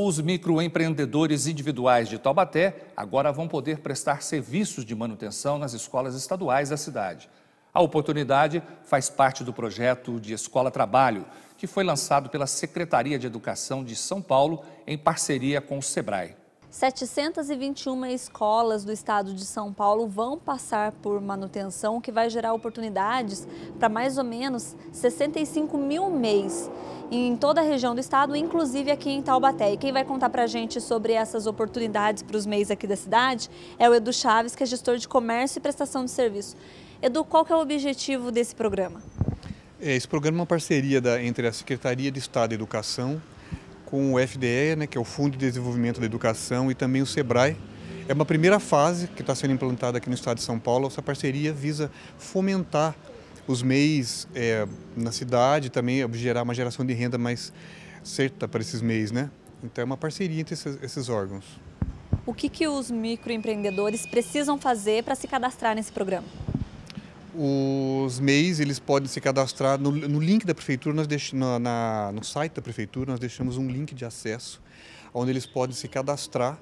Os microempreendedores individuais de Taubaté agora vão poder prestar serviços de manutenção nas escolas estaduais da cidade. A oportunidade faz parte do projeto de Escola Trabalho, que foi lançado pela Secretaria de Educação de São Paulo em parceria com o Sebrae. 721 escolas do estado de São Paulo vão passar por manutenção, o que vai gerar oportunidades para mais ou menos 65 mil MEIs em toda a região do estado, inclusive aqui em Taubaté. E quem vai contar para a gente sobre essas oportunidades para os MEIs aqui da cidade é o Edu Chaves, que é gestor de comércio e prestação de serviço. Edu, qual que é o objetivo desse programa? Esse programa é uma parceria entre a Secretaria de Estado de Educação com o FDE, que é o Fundo de Desenvolvimento da Educação, e também o Sebrae. É uma primeira fase que está sendo implantada aqui no estado de São Paulo. Essa parceria visa fomentar os MEIs na cidade, também gerar uma geração de renda mais certa para esses MEIs, né? Então é uma parceria entre esses órgãos. O que os microempreendedores precisam fazer para se cadastrar nesse programa? Os MEIs, eles podem se cadastrar no link da prefeitura, no site da prefeitura nós deixamos um link de acesso, onde eles podem se cadastrar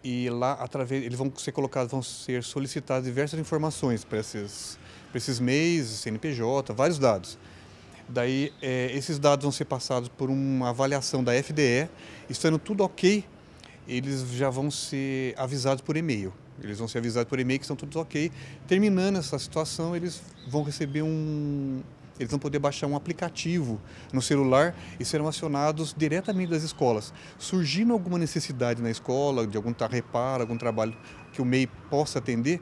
e lá eles vão ser colocados, vão ser solicitadas diversas informações para esses MEIs, CNPJ, vários dados. Daí esses dados vão ser passados por uma avaliação da FDE, estando tudo ok, eles já vão ser avisados por e-mail. Eles vão ser avisados por e-mail que estão todos ok. Terminando essa situação, eles vão receber eles vão poder baixar um aplicativo no celular e serão acionados diretamente das escolas. Surgindo alguma necessidade na escola, de algum reparo, algum trabalho que o MEI possa atender,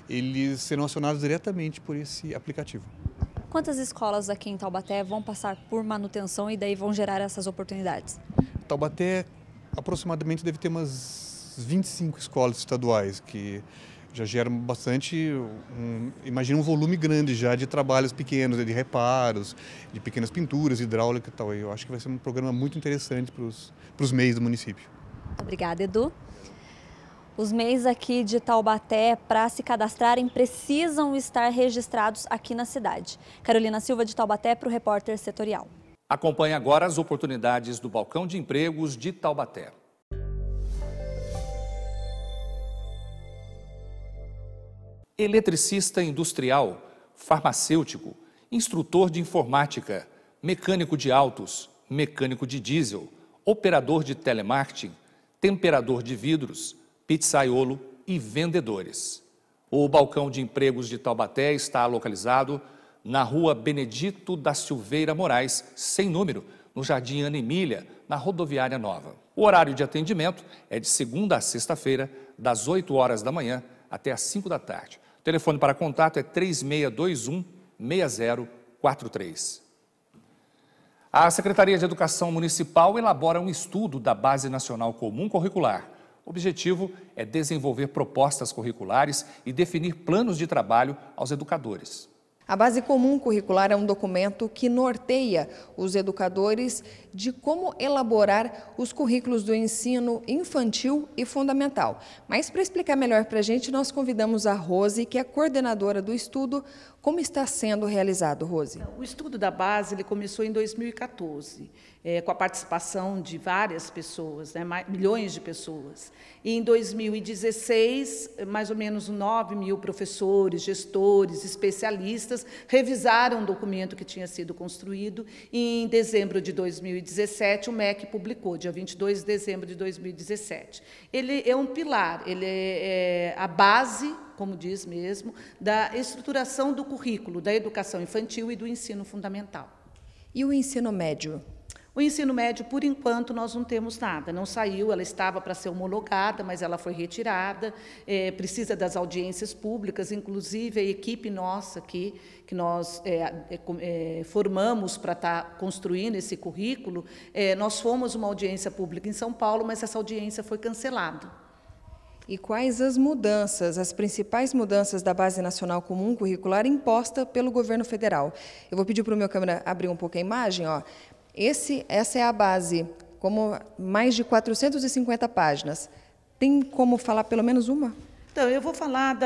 eles serão acionados diretamente por esse aplicativo. Quantas escolas aqui em Taubaté vão passar por manutenção e daí vão gerar essas oportunidades? Taubaté aproximadamente deve ter umas 25 escolas estaduais, que já geram bastante, imagina um volume grande já de trabalhos pequenos, de reparos, de pequenas pinturas, hidráulica e tal. Eu acho que vai ser um programa muito interessante para os MEIs do município. Obrigada, Edu. Os MEIs aqui de Taubaté, para se cadastrarem, precisam estar registrados aqui na cidade. Carolina Silva, de Taubaté, para o Repórter Setorial. Acompanhe agora as oportunidades do Balcão de Empregos de Taubaté. Eletricista industrial, farmacêutico, instrutor de informática, mecânico de autos, mecânico de diesel, operador de telemarketing, temperador de vidros, pizzaiolo e vendedores. O Balcão de Empregos de Taubaté está localizado na Rua Benedito da Silveira Moraes, sem número, no Jardim Ana Emília, na Rodoviária Nova. O horário de atendimento é de segunda a sexta-feira, das 8 horas da manhã até às 5 da tarde. O telefone para contato é 3621-6043. A Secretaria de Educação Municipal elabora um estudo da Base Nacional Comum Curricular. O objetivo é desenvolver propostas curriculares e definir planos de trabalho aos educadores. A Base Comum Curricular é um documento que norteia os educadores de como elaborar os currículos do ensino infantil e fundamental. Mas para explicar melhor para a gente, nós convidamos a Rose, que é coordenadora do estudo. Como está sendo realizado, Rose? O estudo da base ele começou em 2014, com a participação de várias pessoas, milhões de pessoas. E em 2016, mais ou menos 9 mil professores, gestores, especialistas revisaram o documento que tinha sido construído. E em dezembro de 2017, o MEC publicou, dia 22 de dezembro de 2017. Ele é um pilar, ele é a base, como diz mesmo, da estruturação do currículo, da educação infantil e do ensino fundamental. E o ensino médio? O ensino médio, por enquanto, nós não temos nada. Não saiu, ela estava para ser homologada, mas ela foi retirada, precisa das audiências públicas, inclusive a equipe nossa aqui, que nós formamos para estar construindo esse currículo, nós fomos uma audiência pública em São Paulo, mas essa audiência foi cancelada. E quais as mudanças, as principais mudanças da Base Nacional Comum Curricular imposta pelo governo federal? Eu vou pedir para o meu câmera abrir um pouco a imagem. Ó. Essa é a base, como mais de 450 páginas. Tem como falar pelo menos uma? Então, eu vou falar,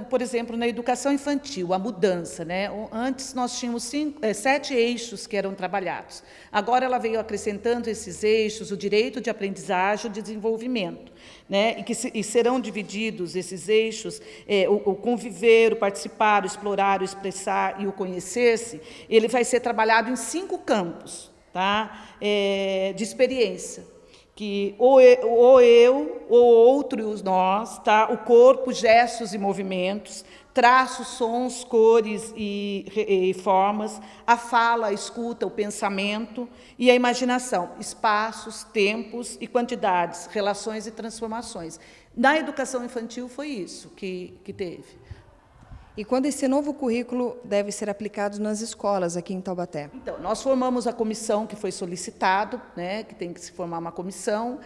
por exemplo, na educação infantil, a mudança, né? Antes nós tínhamos 7 eixos que eram trabalhados. Agora ela veio acrescentando esses eixos, o direito de aprendizagem e o desenvolvimento, né? E serão divididos esses eixos, o conviver, o participar, o explorar, o expressar e o conhecer-se, ele vai ser trabalhado em 5 campos, tá? De experiência. Que ou eu, ou outro e os nós, tá? O corpo, gestos e movimentos, traços, sons, cores e formas, a fala, a escuta, o pensamento e a imaginação, espaços, tempos e quantidades, relações e transformações. Na educação infantil foi isso que teve. E quando esse novo currículo deve ser aplicado nas escolas aqui em Taubaté? Então, nós formamos a comissão que foi solicitado, né, que tem que se formar uma comissão.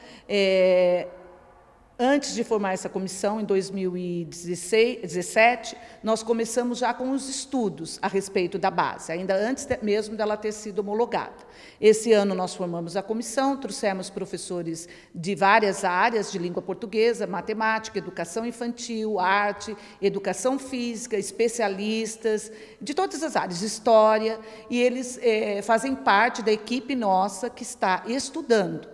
Antes de formar essa comissão, em 2017, nós começamos já com os estudos a respeito da base, ainda antes mesmo dela ter sido homologada. Esse ano nós formamos a comissão, trouxemos professores de várias áreas de língua portuguesa, matemática, educação infantil, arte, educação física, especialistas, de todas as áreas, história, e eles fazem parte da equipe nossa que está estudando.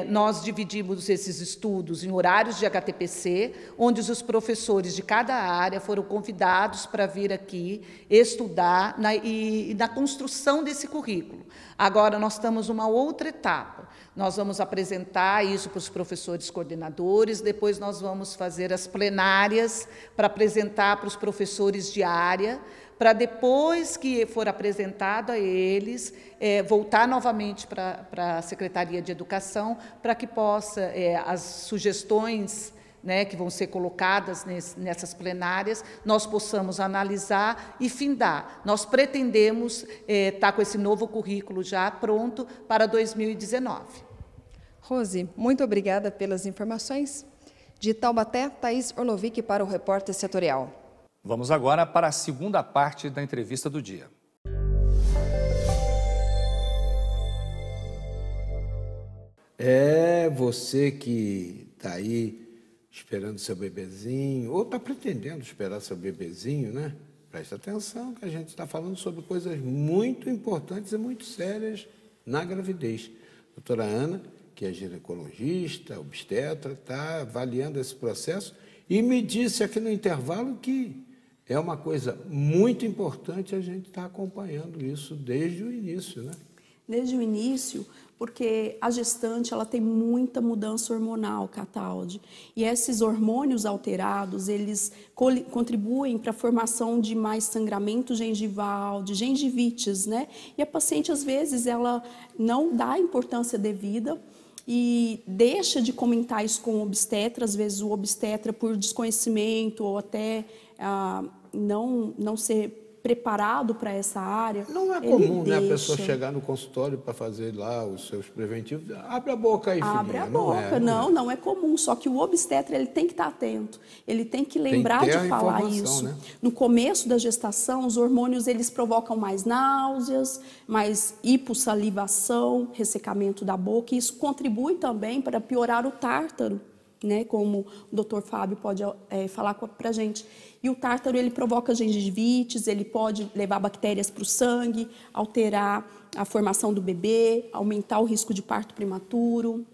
Nós dividimos esses estudos em horários de HTPC, onde os professores de cada área foram convidados para vir aqui estudar na construção desse currículo. Agora, nós estamos numa outra etapa. Nós vamos apresentar isso para os professores coordenadores, depois nós vamos fazer as plenárias para apresentar para os professores de área, para depois que for apresentado a eles, voltar novamente para a Secretaria de Educação, para que possa, as sugestões, né, que vão ser colocadas nessas plenárias, nós possamos analisar e findar. Nós pretendemos estar com esse novo currículo já pronto para 2019. Rose, muito obrigada pelas informações. De Taubaté, Thaís Orlovic para o Repórter Setorial. Vamos agora para a segunda parte da entrevista do dia. Você que está aí esperando seu bebezinho, ou está pretendendo esperar seu bebezinho, né? Presta atenção que a gente está falando sobre coisas muito importantes e muito sérias na gravidez. A doutora Ana, que é ginecologista, obstetra, está avaliando esse processo e me disse aqui no intervalo que é uma coisa muito importante a gente estar acompanhando isso desde o início, né? Desde o início, porque a gestante ela tem muita mudança hormonal, Cataldi, e esses hormônios alterados, eles contribuem para a formação de mais sangramento gengival, de gengivites, né? E a paciente, às vezes, ela não dá a importância devida e deixa de comentar isso com o obstetra, às vezes o obstetra, por desconhecimento ou até não ser preparado para essa área. Não é comum, né, a pessoa chegar no consultório para fazer lá os seus preventivos. Abre a boca aí, filhinha. Abre a boca. Não é comum. Só que o obstetra ele tem que estar atento. Ele tem que lembrar de falar isso. Né? No começo da gestação, os hormônios eles provocam mais náuseas, mais hipossalivação, ressecamento da boca. E isso contribui também para piorar o tártaro, né, como o Dr. Fábio pode falar para a gente. E o tártaro ele provoca gengivites, ele pode levar bactérias para o sangue, alterar a formação do bebê, aumentar o risco de parto prematuro.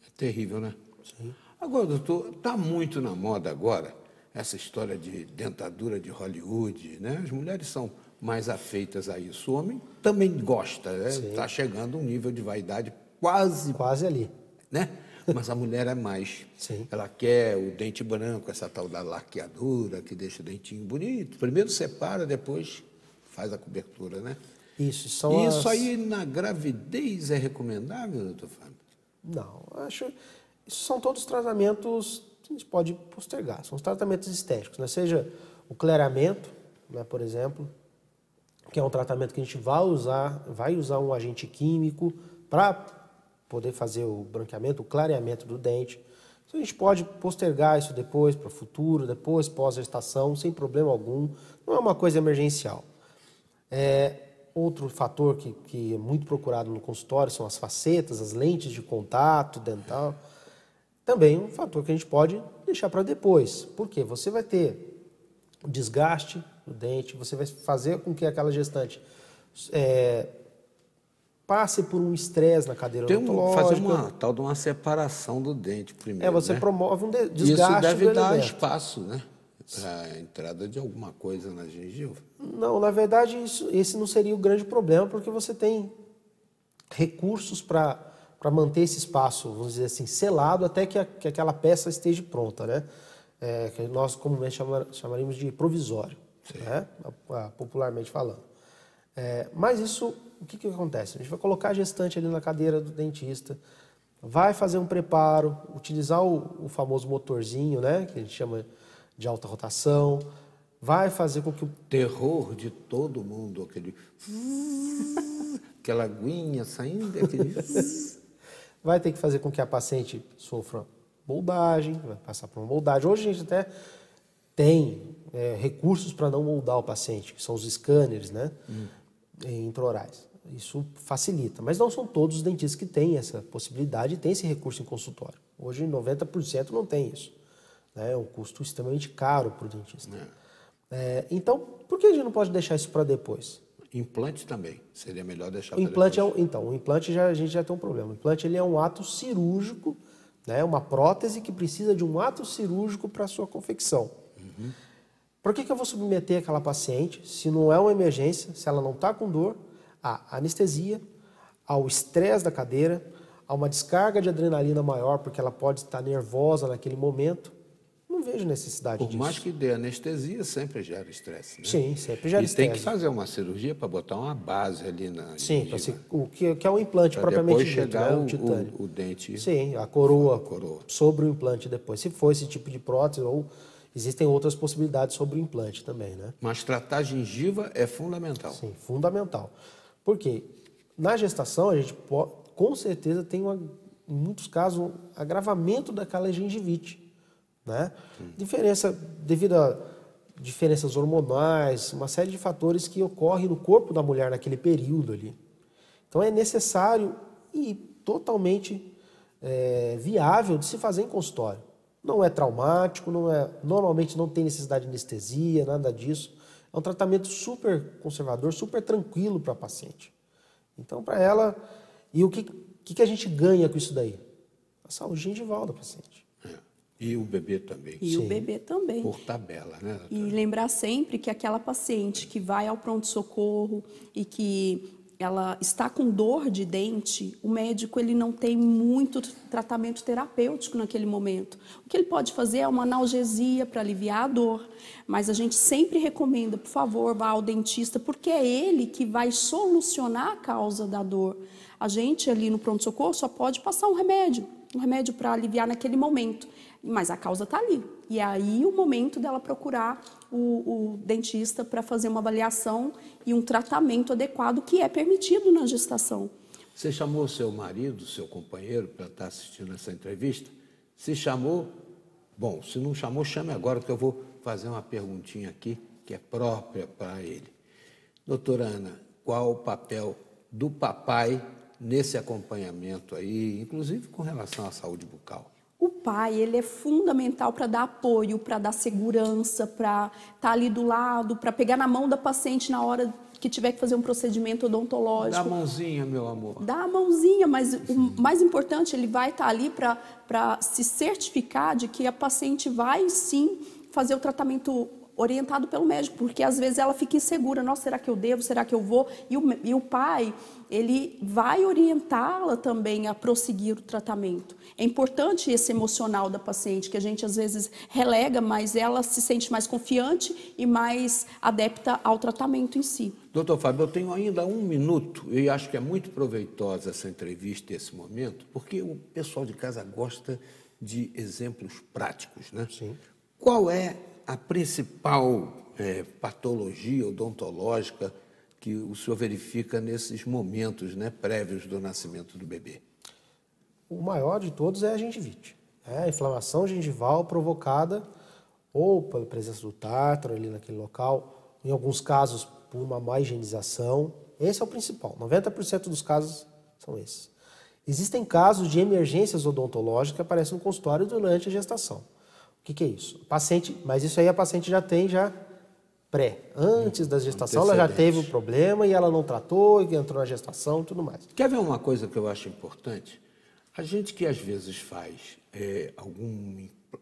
É terrível, né? Sim. Agora, doutor, está muito na moda agora essa história de dentadura de Hollywood, né? As mulheres são mais afeitas a isso. O homem também gosta, né? Está chegando a um nível de vaidade quase ali, né? Mas a mulher é mais. Sim. Ela quer o dente branco, essa tal da laqueadura, que deixa o dentinho bonito. Primeiro separa, depois faz a cobertura, né? Isso aí na gravidez é recomendável, doutor Fábio? Não, isso são todos tratamentos que a gente pode postergar. São os tratamentos estéticos, né? Seja o clareamento, né, por exemplo, que é um tratamento que a gente vai usar um agente químico para poder fazer o branqueamento, o clareamento do dente. Então, a gente pode postergar isso depois, para o futuro, depois, pós-gestação, sem problema algum. Não é uma coisa emergencial. Outro fator que é muito procurado no consultório são as facetas, as lentes de contato dental. também um fator que a gente pode deixar para depois. Por quê? Você vai ter o desgaste do dente, você vai fazer com que aquela gestante passe por um estresse na cadeira odontológica. Fazer uma tal de uma separação do dente primeiro. Você né? promove um desgaste Isso deve dar elemento. espaço, né? Para a entrada de alguma coisa na gengiva. Não, na verdade, esse não seria o grande problema, porque você tem recursos para manter esse espaço, vamos dizer assim, selado até que aquela peça esteja pronta, né? Que nós comumente chamaríamos de provisório, né? Popularmente falando. Mas isso, o que acontece? A gente vai colocar a gestante ali na cadeira do dentista, vai fazer um preparo, utilizar o famoso motorzinho, né? Que a gente chama de alta rotação, vai fazer com que o terror de todo mundo, aquela aguinha saindo, aquele... vai ter que fazer com que a paciente sofra moldagem, vai passar por uma moldagem. Hoje a gente até tem recursos para não moldar o paciente, que são os scanners, né, intraorais. Isso facilita, mas não são todos os dentistas que têm essa possibilidade e têm esse recurso em consultório. Hoje 90% não tem isso. É um custo extremamente caro para o dentista. Então, por que a gente não pode deixar isso para depois? Implante também. Seria melhor deixar para depois. O implante a gente já tem um problema. O implante ele é um ato cirúrgico, né? Uma prótese que precisa de um ato cirúrgico para a sua confecção. Por que eu vou submeter aquela paciente, se não é uma emergência, se ela não está com dor, à anestesia, ao estresse da cadeira, a uma descarga de adrenalina maior, porque ela pode estar nervosa naquele momento? Não vejo necessidade disso. Por mais que dê anestesia, sempre gera estresse, né? Sim, sempre gera estresse. E tem que fazer uma cirurgia para botar uma base ali na Sim, o que é o implante pra propriamente dito, chegar né? O titânio. O dente. Sim, a coroa sobre o implante depois. Se for esse tipo de prótese, ou existem outras possibilidades sobre o implante também, né? Mas tratar a gengiva é fundamental. Sim, fundamental. Por quê? Na gestação, a gente pode, com certeza tem, em muitos casos, um agravamento daquela gengivite. Né? Devido a diferenças hormonais, uma série de fatores que ocorrem no corpo da mulher naquele período ali. Então é necessário e totalmente viável de se fazer em consultório. Não é traumático, normalmente não tem necessidade de anestesia, nada disso. É um tratamento super conservador, super tranquilo para a paciente. Então, para ela, e o que a gente ganha com isso daí? A saúde gengival da paciente. E o bebê também. E o bebê também. Por tabela, né, doutora? E lembrar sempre que aquela paciente que vai ao pronto-socorro e que ela está com dor de dente, o médico ele não tem muito tratamento terapêutico naquele momento. O que ele pode fazer é uma analgesia para aliviar a dor, mas a gente sempre recomenda, por favor, vá ao dentista, porque é ele que vai solucionar a causa da dor. A gente ali no pronto-socorro só pode passar um remédio para aliviar naquele momento. Mas a causa está ali. E é aí o momento dela procurar o dentista para fazer uma avaliação e um tratamento adequado que é permitido na gestação. Você chamou seu marido, seu companheiro, para estar assistindo essa entrevista? Se chamou, bom, se não chamou, chame agora, que eu vou fazer uma perguntinha aqui que é própria para ele. Doutora Ana, qual o papel do papai nesse acompanhamento aí, inclusive com relação à saúde bucal? O pai, ele é fundamental para dar apoio, para dar segurança, para estar ali do lado, para pegar na mão da paciente na hora que tiver que fazer um procedimento odontológico. Dá a mãozinha, meu amor. Dá a mãozinha, mas o mais importante, ele vai estar ali para se certificar de que a paciente vai sim fazer o tratamento orientado pelo médico, porque às vezes ela fica insegura, nossa, será que eu devo, será que eu vou? E o pai, ele vai orientá-la também a prosseguir o tratamento. É importante esse emocional da paciente, que a gente às vezes relega, mas ela se sente mais confiante e mais adepta ao tratamento em si. Doutor Fábio, eu tenho ainda 1 minuto e acho que é muito proveitosa essa entrevista, esse momento, porque o pessoal de casa gosta de exemplos práticos, né? Sim. Qual é a principal patologia odontológica que o senhor verifica nesses momentos, né, prévios do nascimento do bebê? O maior de todos é a gengivite. A inflamação gengival provocada ou pela presença do tártaro ali naquele local, em alguns casos por uma má higienização. Esse é o principal. 90% dos casos são esses. Existem casos de emergências odontológicas que aparecem no consultório durante a gestação. O que é isso? Mas isso aí a paciente já tem antes da gestação, ela já teve um problema e ela não tratou, e entrou na gestação e tudo mais. Quer ver uma coisa que eu acho importante? A gente que às vezes faz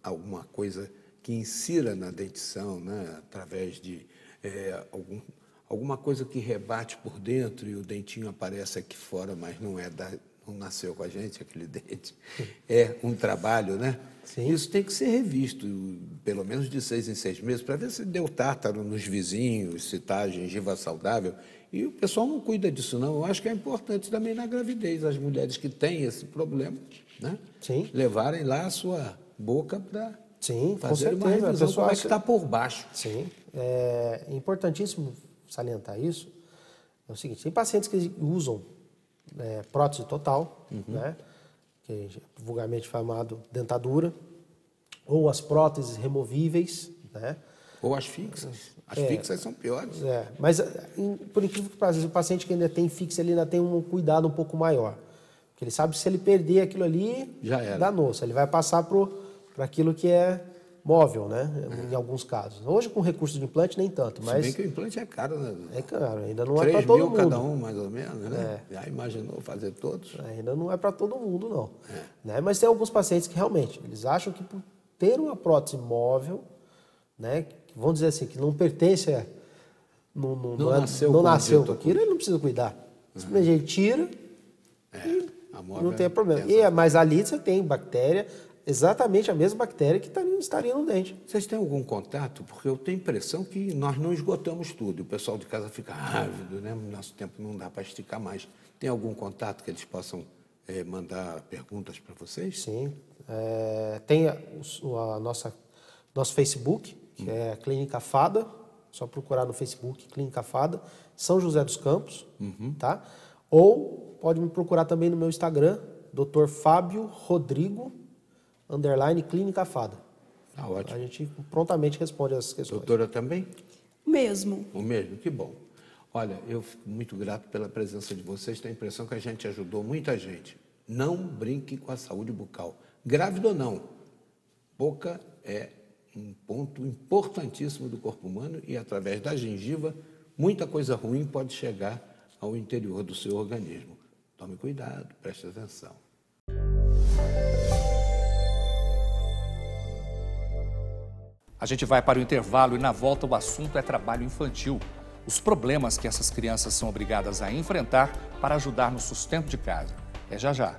alguma coisa que insira na dentição, né, através de alguma coisa que rebate por dentro e o dentinho aparece aqui fora, mas não nasceu com a gente, aquele dente. É um trabalho, né? Sim. Isso tem que ser revisto, pelo menos de 6 em 6 meses, para ver se deu tártaro nos vizinhos, se está a gengiva saudável. E o pessoal não cuida disso, não. Eu acho que é importante também na gravidez, as mulheres que têm esse problema, né? Sim. Levarem lá a sua boca para fazer uma certeza. revisão como é que está por baixo. Sim. É importantíssimo salientar isso. É o seguinte, tem pacientes que usam prótese total, né, que é vulgarmente chamado dentadura, ou as próteses removíveis, né? Ou as fixas. As fixas são piores. Mas, por incrível que pareça, o paciente que ainda tem fixa, ele ainda tem um cuidado um pouco maior. Porque ele sabe que se ele perder aquilo ali, danou-se. Ele vai passar para aquilo que é móvel, né? Em alguns casos. Hoje, com recurso de implante, nem tanto. Mas se bem que o implante é caro, né? É caro, ainda não é para todo mundo. 3 mil cada um, mais ou menos, né? Já imaginou fazer todos? Ainda não é para todo mundo, não. Né? Mas tem alguns pacientes que realmente, eles acham que por ter uma prótese móvel, né, que, vamos dizer assim, que não pertence não nasceu com aquilo, ele não precisa cuidar. Simplesmente ele tira e não tem problema. Mas ali você tem bactéria, exatamente a mesma bactéria que estaria no dente. Vocês têm algum contato? Porque eu tenho a impressão que nós não esgotamos tudo. O pessoal de casa fica ávido, né? No nosso tempo não dá para esticar mais. Tem algum contato que eles possam mandar perguntas para vocês? Sim. Tem nosso Facebook, que é a Clínica Fada. Só procurar no Facebook, Clínica Fada, São José dos Campos. Tá? Ou pode me procurar também no meu Instagram, Dr. Fábio Rodrigo _ Clínica Fada. Ah, ótimo. A gente prontamente responde as questões. Doutora também? O mesmo. O mesmo, que bom. Olha, eu fico muito grato pela presença de vocês. Tenho a impressão que a gente ajudou muita gente. Não brinque com a saúde bucal. Grávida ou não, boca é um ponto importantíssimo do corpo humano e, através da gengiva, muita coisa ruim pode chegar ao interior do seu organismo. Tome cuidado, preste atenção. A gente vai para o intervalo e, na volta, o assunto é trabalho infantil. Os problemas que essas crianças são obrigadas a enfrentar para ajudar no sustento de casa. É já já.